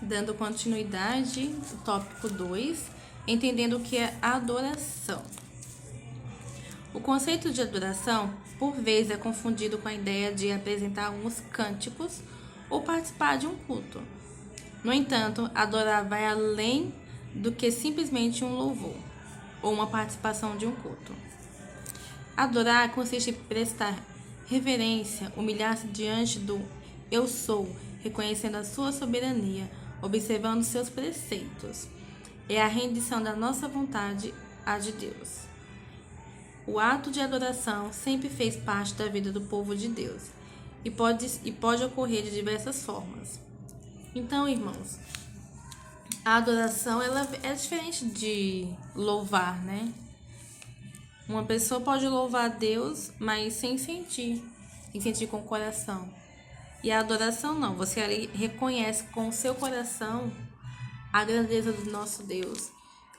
Dando continuidade ao tópico 2, entendendo o que é adoração. O conceito de adoração, por vezes, é confundido com a ideia de apresentar alguns cânticos ou participar de um culto. No entanto, adorar vai além do que simplesmente um louvor ou uma participação de um culto. Adorar consiste em prestar reverência, humilhar-se diante do eu sou, reconhecendo a sua soberania, observando seus preceitos. É a rendição da nossa vontade à de Deus. O ato de adoração sempre fez parte da vida do povo de Deus e pode ocorrer de diversas formas. Então, irmãos, a adoração ela é diferente de louvar, né? Uma pessoa pode louvar a Deus, mas sem sentir com o coração. E a adoração não, você ali reconhece com o seu coração a grandeza do nosso Deus.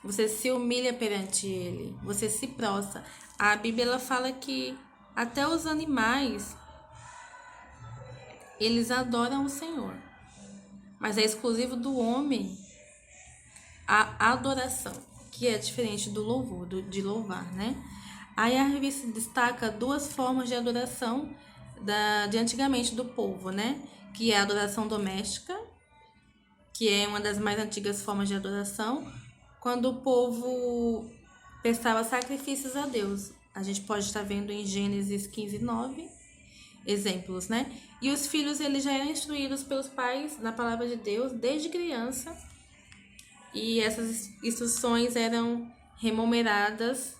Você se humilha perante Ele, você se prostra. A Bíblia ela fala que até os animais, eles adoram o Senhor. Mas é exclusivo do homem a adoração, que é diferente do louvor, de louvar, né? Aí a revista destaca duas formas de adoração de antigamente do povo, né? Que é a adoração doméstica, que é uma das mais antigas formas de adoração, quando o povo prestava sacrifícios a Deus. A gente pode estar vendo em Gênesis 15:9 exemplos, né? E os filhos eles já eram instruídos pelos pais na palavra de Deus desde criança, e essas instruções eram remuneradas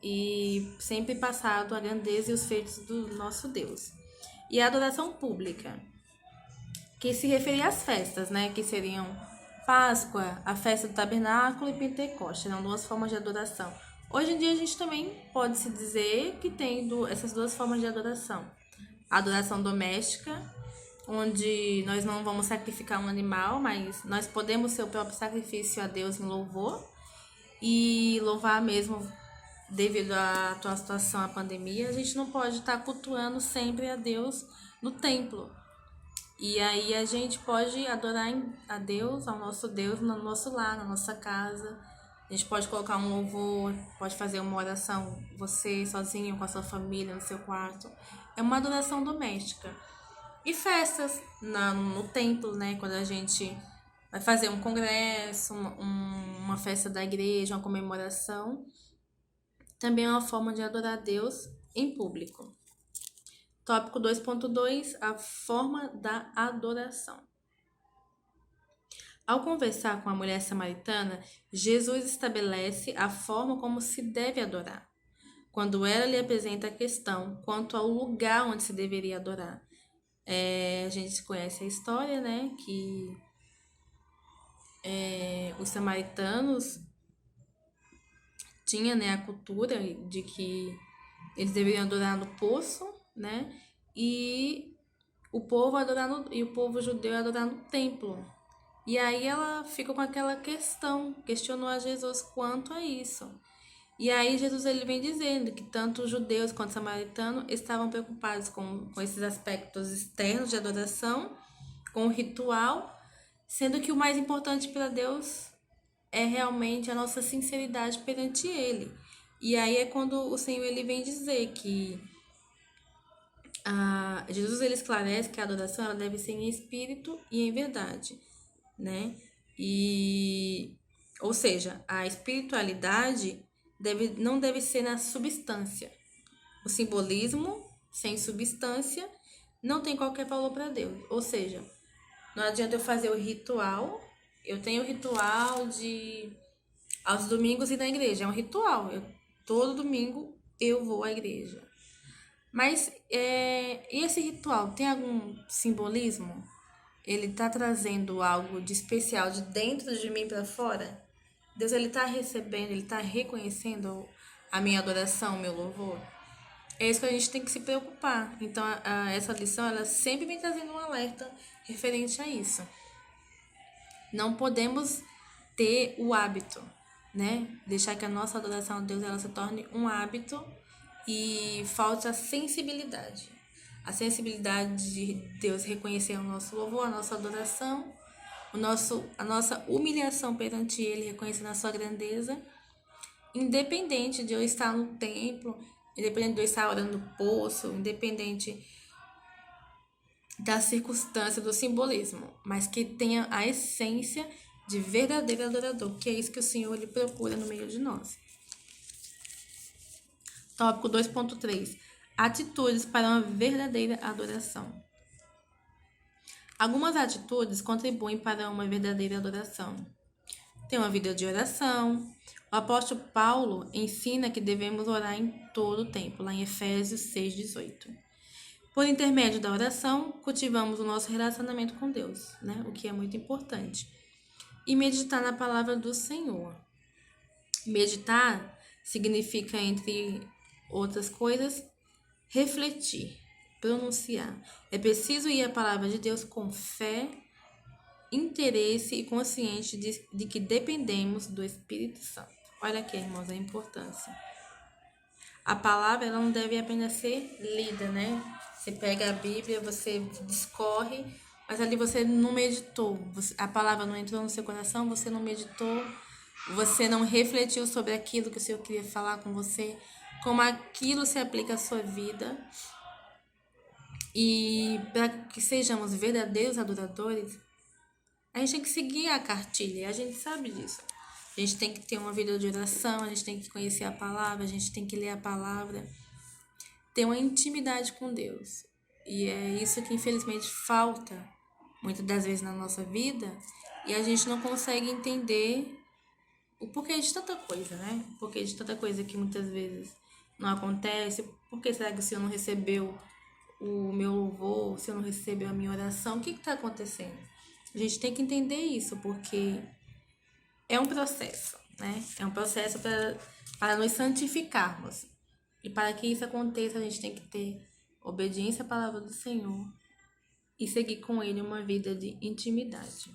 e sempre passado a grandeza e os feitos do nosso Deus. E a adoração pública, que se referia às festas, né? Que seriam Páscoa, a festa do tabernáculo e Pentecostes, eram duas formas de adoração. Hoje em dia a gente também pode se dizer que tem essas duas formas de adoração. A adoração doméstica, onde nós não vamos sacrificar um animal, mas nós podemos ser o próprio sacrifício a Deus em louvor e louvar mesmo devido à atual situação, à pandemia. A gente não pode estar cultuando sempre a Deus no templo. E aí a gente pode adorar a Deus, ao nosso Deus, no nosso lar, na nossa casa. A gente pode colocar um louvor, pode fazer uma oração, você sozinho, com a sua família, no seu quarto. É uma adoração doméstica. E festas no templo, né? Quando a gente vai fazer um congresso, uma festa da igreja, uma comemoração. Também é uma forma de adorar a Deus em público. Tópico 2.2, a forma da adoração. Ao conversar com a mulher samaritana, Jesus estabelece a forma como se deve adorar, quando ela lhe apresenta a questão quanto ao lugar onde se deveria adorar. A gente conhece a história, né, que os samaritanos tinham, né, a cultura de que eles deveriam adorar no poço, né, e o povo judeu adorar no templo. E aí ela ficou com aquela questão, questionou a Jesus quanto a isso. E aí Jesus ele vem dizendo que tanto os judeus quanto os samaritanos estavam preocupados com esses aspectos externos de adoração, com o ritual, sendo que o mais importante para Deus é realmente a nossa sinceridade perante Ele. E aí é quando o Senhor ele vem dizer que Jesus ele esclarece que a adoração ela deve ser em espírito e em verdade, né? Ou seja, a espiritualidade não deve ser na substância. O simbolismo sem substância não tem qualquer valor para Deus. Ou seja, não adianta eu fazer o ritual. Eu tenho o ritual de aos domingos ir na igreja. É um ritual. Todo domingo eu vou à igreja. Mas e esse ritual tem algum simbolismo? Ele está trazendo algo de especial de dentro de mim para fora? Deus ele está recebendo, ele está reconhecendo a minha adoração, o meu louvor? É isso que a gente tem que se preocupar. Então, essa lição ela sempre vem trazendo um alerta referente a isso. Não podemos ter o hábito, né? Deixar que a nossa adoração a Deus ela se torne um hábito e falte a sensibilidade. A sensibilidade de Deus reconhecer o nosso louvor, a nossa adoração a nossa humilhação perante Ele, reconhecendo a sua grandeza, independente de eu estar no templo, independente de eu estar orando no poço, independente da circunstância, do simbolismo, mas que tenha a essência de verdadeiro adorador, que é isso que o Senhor ele procura no meio de nós. Tópico 2.3. Atitudes para uma verdadeira adoração. Algumas atitudes contribuem para uma verdadeira adoração. Tem uma vida de oração. O apóstolo Paulo ensina que devemos orar em todo o tempo, lá em Efésios 6,18. Por intermédio da oração, cultivamos o nosso relacionamento com Deus, né? O que é muito importante. E meditar na palavra do Senhor. Meditar significa, entre outras coisas, refletir, pronunciar. É preciso ir à palavra de Deus com fé, interesse e consciente de que dependemos do Espírito Santo. Olha aqui, irmãos, a importância. A palavra ela não deve apenas ser lida, né? Você pega a Bíblia, você discorre, mas ali você não meditou. A palavra não entrou no seu coração, você não meditou, você não refletiu sobre aquilo que o Senhor queria falar com você, como aquilo se aplica à sua vida. E para que sejamos verdadeiros adoradores, a gente tem que seguir a cartilha, e a gente sabe disso. A gente tem que ter uma vida de oração, a gente tem que conhecer a palavra, a gente tem que ler a palavra, ter uma intimidade com Deus. E é isso que infelizmente falta muitas das vezes na nossa vida, e a gente não consegue entender o porquê de tanta coisa, né? O porquê de tanta coisa que muitas vezes não acontece. Por que será que o Senhor não recebeu o meu louvor, se eu não recebeu a minha oração? O que está acontecendo? A gente tem que entender isso, porque é um processo, né? É um processo para nos santificarmos. E para que isso aconteça, a gente tem que ter obediência à palavra do Senhor e seguir com Ele uma vida de intimidade.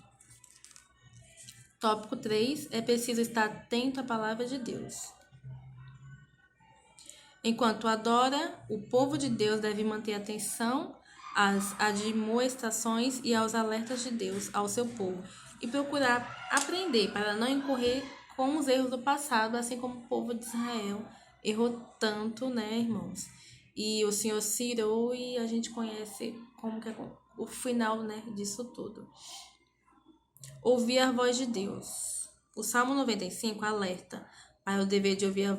Tópico 3. É preciso estar atento à palavra de Deus. Enquanto adora, o povo de Deus deve manter atenção às admoestações e aos alertas de Deus ao seu povo e procurar aprender para não incorrer com os erros do passado, assim como o povo de Israel errou tanto, né, irmãos? E o Senhor se irou e a gente conhece como que é o final, né, disso tudo. Ouvir a voz de Deus. O Salmo 95 alerta para o dever de ouvir a